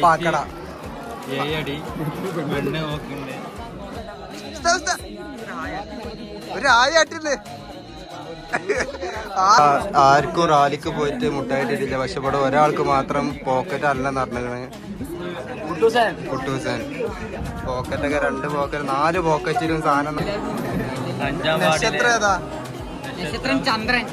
പാക്കട ഒരു ആയാട്ടില്ലേ. ആർക്കും റാലിക്ക് പോയിട്ട് മുട്ടായിട്ടിട്ടില്ല. പക്ഷെ ഇവിടെ ഒരാൾക്ക് മാത്രം പോക്കറ്റ് അല്ല നടന്നേക്കണ്. കുട്ടൂസൻ പോക്കറ്റൊക്കെ 2 പോക്കറ്റ് 4 പോക്കറ്റിലും സാധനം. നക്ഷത്രം ഏതാ? ചന്ദ്രൻ.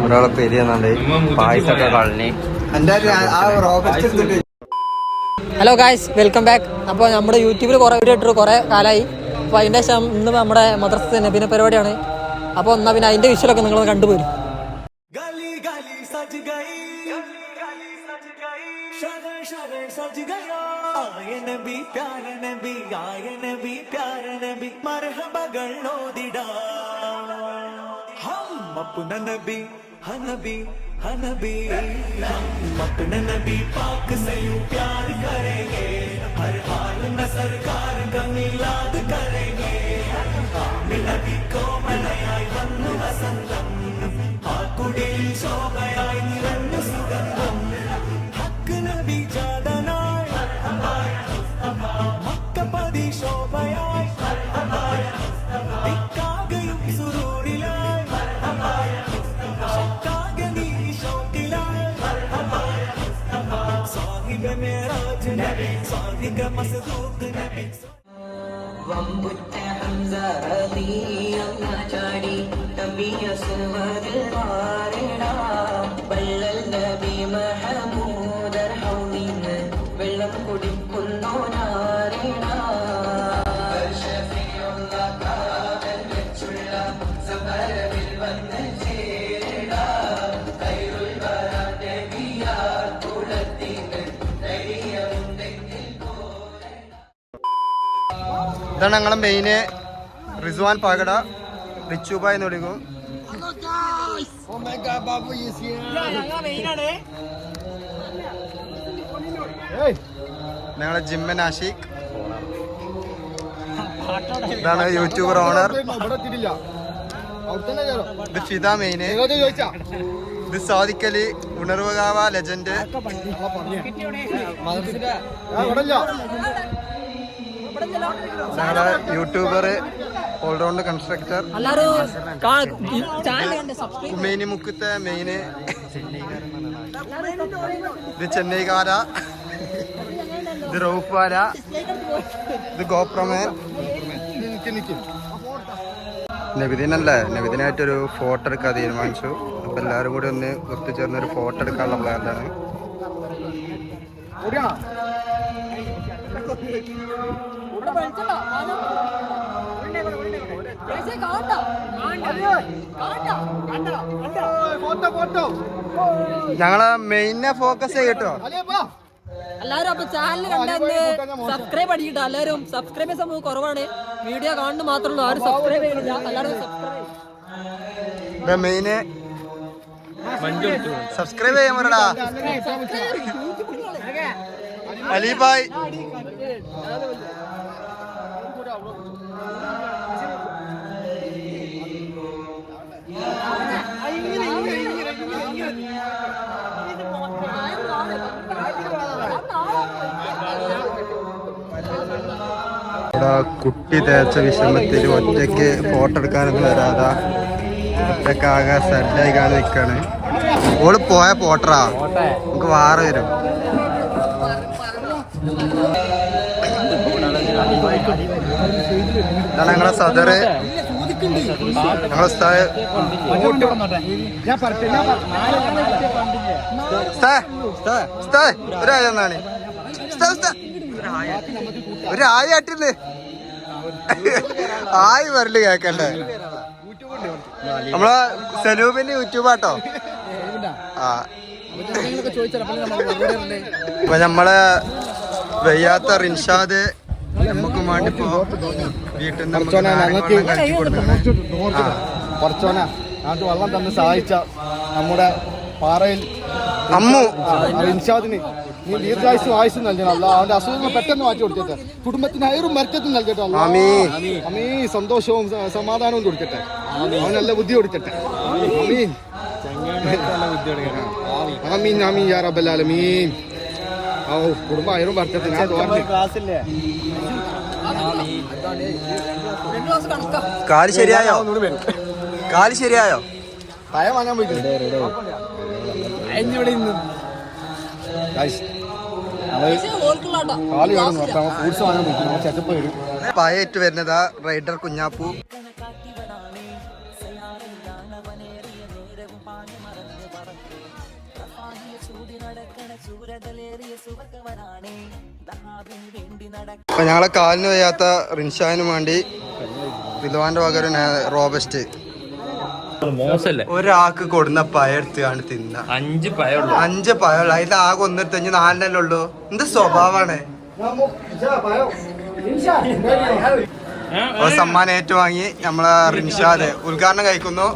ഒരാളെ പെരിയെന്നുണ്ട് പായസൊക്കെ കളഞ്ഞ്. Hello guys, welcome back. അപ്പോൾ നമ്മുടെ യൂട്യൂബിൽ കുറേ വീഡിയോ ഇട്ടിട്ട് കുറേ കാലമായി. അപ്പോൾ അതിൻ്റെ ശേഷം ഇന്ന് നമ്മുടെ മദ്രസ നബിദിന പരിപാടിയാണ്. അപ്പോൾ എന്നാൽ പിന്നെ അതിൻ്റെ വിഷ്വലൊക്കെ നിങ്ങൾ കണ്ടുപോരും. हनबी हनबी हम अपने नबी पाक से यूं प्यार करेंगे, हर हाल में सरकार का मिलाद करेंगे. नबी को मनाई वन्नु वसंतम, हाकुडिल शोभयाई निरन्न सुगंधम. हक नबी जादनाय मक्कपदी शोभयाई दिक्कागയും സുരൂരിലായി വമ്പുറ്റ ഹംസ റളിയല്ലാഹു ചാടി നബി അസ്വദിൽ മാറിട വല്ലൽ നബി മഹമൂദ് ഹൗദിന് വെള്ളം കുടിക്കുന്നു നാരിട ഷഫീഉല്ലാഹ് കാവൽ വെച്ചുള്ള സബരവിൽ വന്ന് ചേരിട ഖൈറുൽ വറാന്റെ ബിയാർ കുളത്തിന് ഇതാണ് ഞങ്ങളെ മെയിന്. റിസ്വാൻ പാകട, റിച്ചുബായ് എന്ന് വിളിക്കും. ഞങ്ങളെ ജിമ്മൻ ആഷിഖ്. ഇതാണ് യൂട്യൂബർ ഓണർ. ഇത് ഫിദ മെയിന്. ഇത് സാദിഖലി ഉണർവകാവ ലെജൻഡ്. ഞങ്ങളുടെ യൂട്യൂബർ ഓൾറൗണ്ട് കൺസ്ട്രക്ടർ മെയിന് മുക്കത്തെ മെയിന്. ഇത് ചെന്നൈക്കാര, ഇത് റൌഫാര, ഇത് ഗോപ്രമേൻ. നബിദിനല്ലേ, നബിദിനായിട്ടൊരു ഫോട്ടോ എടുക്കാൻ തീരുമാനിച്ചു. അപ്പൊ എല്ലാവരും കൂടി ഒന്ന് ഒത്തുചേർന്നൊരു ഫോട്ടോ എടുക്കാനുള്ള പ്ലാനാണ്. ഞങ്ങളെ മെയിനെ ഫോക്കസ് ചെയ്യട്ടോ എല്ലാവരും. അപ്പൊ ചാനൽ കണ്ടെന്ന് സബ്സ്ക്രൈബ് അടിക്കട്ടോ. എല്ലാവരും സബ്സ്ക്രൈബേഴ്സ് നമുക്ക് കുറവാണ്. വീഡിയോ കാണുന്നത് മാത്രമേ ആരും സബ്സ്ക്രൈബ് ചെയ്യുന്നില്ല. എല്ലാവരും മെയിന് സബ്സ്ക്രൈബ് ചെയ്യാൻ പറടാ. അലിബായ് കുട്ടി തേച്ച വിഷമത്തിൽ ഒറ്റയ്ക്ക് ഫോട്ടോ എടുക്കാനൊന്നും വരാതെ ഒറ്റക്കാകെ സെറ്റായി കാണാൻ നിൽക്കാണ്. ഓള് പോയ പോട്ടറാ, നമുക്ക് വാറ് വരും. ഇതാണ് ഞങ്ങളെ സദറ്. ഞങ്ങളെ ഒരാളെന്നാണ് ഒരു ആയാട്ടില്ലേ. ആയി വരല് കേക്കണ്ടേ. നമ്മളെ സലൂബിന്റെ യൂട്യൂബാട്ടോ. അപ്പൊ നമ്മളെ വയ്യാത്ത റിൻഷാദ് നമുക്ക് വേണ്ടിപ്പോ വീട്ടിൽ നിന്ന് ഞങ്ങൾക്ക് വെള്ളം തന്ന് സഹായിച്ച നമ്മുടെ പാറയിൽ അമ്മു റിൻഷാദിന് നീ ദീർഘായുസും ആയുസും നൽകണം അല്ല. അവന്റെ അസുഖങ്ങൾ പെട്ടെന്ന് മാറ്റി കൊടുക്കട്ടെ. കുടുംബത്തിന് ഹൈറും ബർക്കത്തും നൽകട്ടെ അല്ലാ. ആമീൻ. സന്തോഷവും സമാധാനവും കൊടുക്കട്ടെ. അവൻ നല്ല ബുദ്ധി കൊടുക്കട്ടെ. ആമീൻ. ആമീൻ ആമീൻ യാ റബ്ബൽ ആലമീൻ. ഓ കുടുംബം ഹൈറും ബർക്കത്തും ഞാൻ കാല് ശരിയായോ? കാല് ശരിയായോ? പയ വാങ്ങാൻ പോയിട്ട് കാല് കാണുന്നു. ഫ്രൂട്ട്സ് വാങ്ങാൻ പോയിട്ട് ചെക്കപ്പ് വരും. പായേറ്റ് വരുന്നതാ റൈഡർ കുഞ്ഞാപ്പു. അപ്പൊ ഞങ്ങളെ കാലിന് വയ്യാത്ത റിൻഷാനും വേണ്ടി റിദ്വാന്റെ പകരം റോബസ്റ്റ് ഒരാൾക്ക് കൊടുന്ന പഴം എടുത്താണ് തിന്ന. 5 പഴമുള്ളൂ. 5 പഴമുള്ളൂ. അതിൽ ആകെ ഒന്നെടുത്തഞ്ഞ് 4 ഉള്ളൂ. എന്ത് സ്വഭാവമാണ്. സമ്മാനം ഏറ്റുവാങ്ങി നമ്മളെ റിൻഷാദ് ഉദ്ഘാടനം കഴിക്കുന്നു.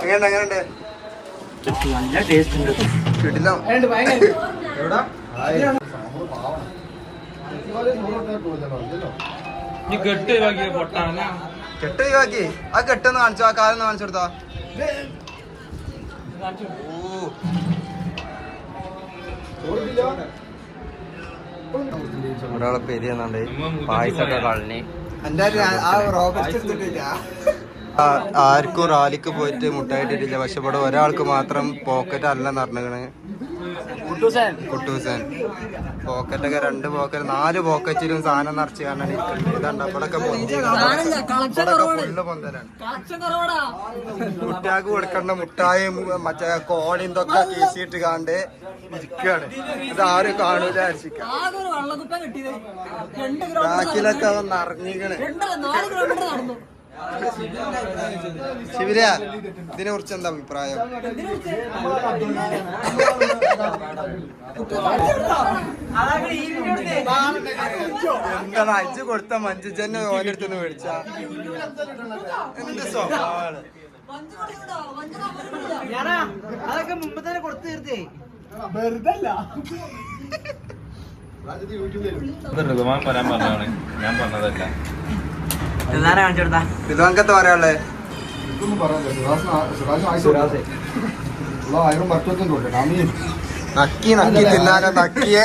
എങ്ങനെയുണ്ട്? കിട്ടില്ല. കെട്ട് ഒഴിവാക്കി. ആ കെട്ടെന്ന് കാണിച്ചോ. ആ കാലൊന്ന് കാണിച്ചു കൊടുത്താ. ഒരാളെ പെരിയെന്നുണ്ട്. പായസൊക്കെ കളഞ്ഞ് ആർക്കും റാലിക്ക് പോയിട്ട് മുട്ടായിട്ടിട്ടില്ല. പക്ഷെ ഇവിടെ ഒരാൾക്ക് മാത്രം പോക്കറ്റ് അല്ലെന്ന് പറഞ്ഞിരിക്കണ്. കുട്ടൂസൻ പോക്കറ്റൊക്കെ 2 പോക്കറ്റ് 4 പോക്കറ്റിലും സാധനം നിറച്ച് കാണാൻ ഇരിക്കുന്നുണ്ട്. ഇതാണ്ട് അവിടൊക്കെ ഫുള്ള് പൊന്തലാണ്. കുട്ടികൾക്ക് കൊടുക്കേണ്ട മുട്ടായും മറ്റേ കോണിയും ഇതൊക്കെ കീസിയിട്ട് കാണ്ട് ഇരിക്കുകയാണ്. ഇതാരും കാണൂല അരിച്ചിക്കാം. ബാക്കിലൊക്കെ അവൻ നിറഞ്ഞിക്കണ്. ശിവര, ഇതിനെ കുറിച്ച് എന്താ അഭിപ്രായം? എന്താണ് അയച്ചു കൊടുത്ത മഞ്ജുജന്നെ ഓൻ്റെ അടുത്ത് മേടിച്ച എന്ത് സ്വഭാവമാണ്. അതൊക്കെ മുമ്പ് തന്നെ കൊടുത്തു തീർത്തേ. പറയാൻ പറഞ്ഞതാണ്, ഞാൻ പറഞ്ഞതല്ല. ഇതൊക്കെ പറയാനുള്ളത് നക്കി നക്കി തിന്നാനോ നക്കിയെ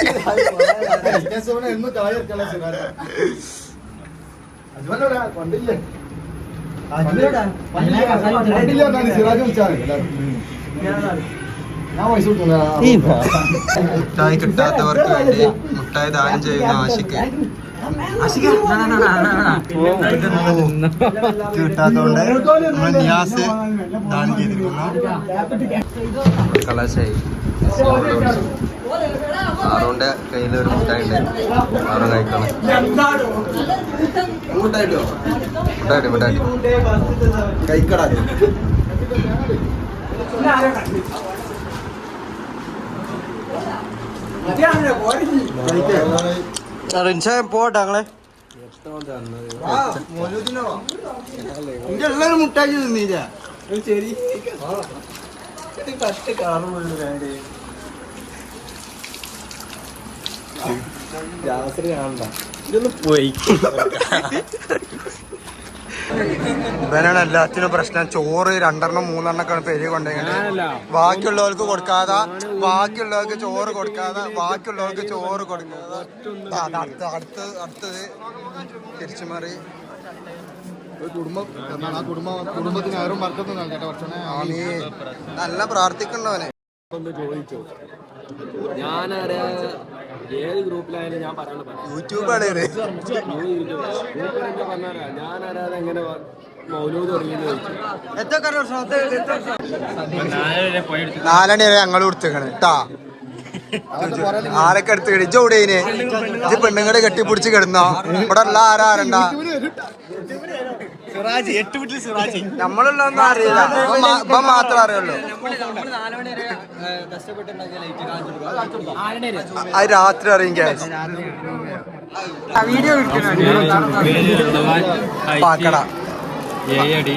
മുട്ടായി കിട്ടാത്തവർക്ക് വേണ്ടി മുട്ടായി ദാനം ചെയ്യുന്ന ആശിക്ക് കിട്ടാത്തോണ്ട് നമ്മൾ നിയാസ് ദാനം ചെയ്തിരിക്കുന്നു. കളശായി ആറുകൊണ്ട് കയ്യിലൊരു മുട്ടായി ഉണ്ട്. ആറും കഴിക്കണം. മുട്ടായിട്ട് മുട്ടായിട്ട് കഴിക്കടാ. പോട്ടെ ഞങ്ങളെ എല്ലാരും മുട്ടായി തിന്നീല്ല. ഇവനാണ് എല്ലാത്തിനും പ്രശ്നം. ചോറ് 2 3 പെരുകി കൊണ്ടുപോയി ബാക്കിയുള്ളവർക്ക് കൊടുക്കാതെ, ബാക്കിയുള്ളവർക്ക് ചോറ് കൊടുക്കാതെ, ബാക്കിയുള്ളവർക്ക് ചോറ് കൊടുക്കാതെ അടുത്തത് തിരിച്ചുമാറി കുടുംബത്തിന് ആരും വർക്കത്ത് നൽകട്ടെ. പക്ഷേ നല്ല പ്രാർത്ഥിക്കണ്ടവനെ. ഞാനറിയാ ഏത് ഗ്രൂപ്പിലായാലും ഞാൻ പറയാനുള്ള യൂട്യൂബാണ് ഞാനറിയാതെ എങ്ങനെ മൗലൂദ് തുടങ്ങിയെന്ന് ചോദിച്ചു. 4 മണി വരെ ഞങ്ങൾ കൊടുത്തേക്കണ് കേട്ടാ. ആരൊക്കെ എടുത്ത് കിടിച്ച ഓടേന് ഇത് പെണ്ണുങ്ങളെ കെട്ടിപ്പിടിച്ച് കിടന്നോ? ഇവിടെ ഉള്ള ആരാരണ്ട നമ്മളുള്ളൊന്നും അറിയില്ല. ഇപ്പം മാത്രമേ അറിയുള്ളൂ. അത് രാത്രി അറിയും. ഗ്യാസ് വീഡിയോ പാക്കട ഏഴടി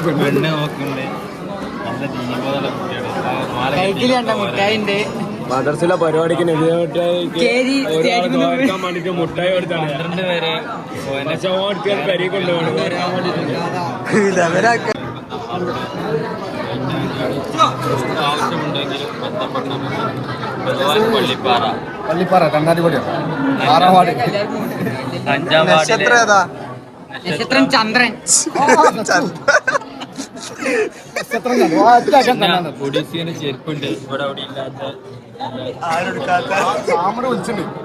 പെണ്ണ് നോക്കുന്നുണ്ട്. നല്ല തീനിപ്പോലുള്ള കുട്ടിയാണ്. മദർസിലെ പരിപാടിക്ക് തോൽക്കാൻ വേണ്ടിട്ട് മുട്ടായി കൊടുത്താണ് 12 വരെ കരി കൊണ്ടുപോകണം. ആവശ്യമുണ്ടെങ്കിലും ബന്ധപ്പെട്ടാൽ മതി. ഭഗവാൻ പള്ളിപ്പാറ പള്ളിപ്പാറ കണ്ണാടിപടിയാണ് 6-ാം വാർഡ് 5-ാം വാർഡിലെ നക്ഷത്രം ഏതാ? നക്ഷത്രം ചന്ദ്രൻ. ഒഡീസിന് ചെരുപ്പുണ്ട് ഇവിടെ അവിടെ ഇല്ലാത്ത സാമറ് വിളിച്ചിട്ടുണ്ട്